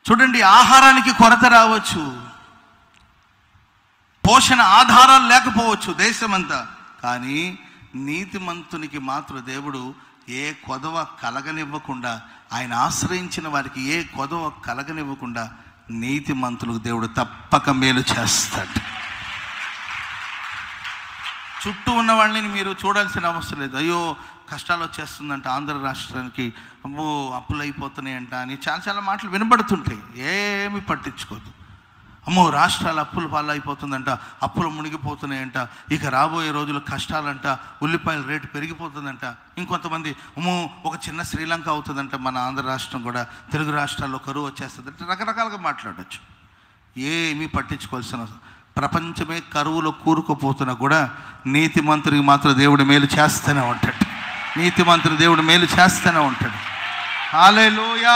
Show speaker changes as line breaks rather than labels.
చూడండి, ఆహారానికి కొరత రావచ్చు, పోషణ ఆధారాలు లేకపోవచ్చు దేశమంతా, కానీ నీతిమంతునికి మాత్రం దేవుడు ఏ కొదవ కలగనివ్వకుండా, ఆయన ఆశ్రయించిన వారికి ఏ కొదవ కలగనివ్వకుండా నీతిమంతులకు దేవుడు తప్పక మేలు చేస్తాడు. చుట్టూ ఉన్న వాళ్ళని మీరు చూడాల్సిన అవసరం లేదు. అయ్యో కష్టాలు వచ్చేస్తుందంట ఆంధ్ర రాష్ట్రానికి, అమ్మో అప్పులు అయిపోతున్నాయంట అని చాలా మాటలు వినబడుతుంటాయి. ఏమి పట్టించుకోదు. అమ్మో రాష్ట్రాలు అప్పుల పాలు అయిపోతుందంట, అప్పులు మునిగిపోతున్నాయంట, ఇక రాబోయే రోజులు కష్టాలంట, ఉల్లిపాయల రేటు పెరిగిపోతుందంట. ఇంకొంతమంది అమ్మో ఒక చిన్న శ్రీలంక అవుతుందంట మన ఆంధ్ర రాష్ట్రం కూడా, తెలుగు రాష్ట్రాల్లో కరువు వచ్చేస్తుందంటే రకరకాలుగా మాట్లాడచ్చు. ఏమీ పట్టించుకోవాల్సిన, ప్రపంచమే కరువులో కూరుకుపోతున్నా కూడా నీతిమంతుడికి మాత్రం దేవుడు మేలు చేస్తూనే ఉంటాడు. నీతిమంతుడు దేవుడు మేలు చేస్తూనే ఉంటాడు. హల్లెలూయా.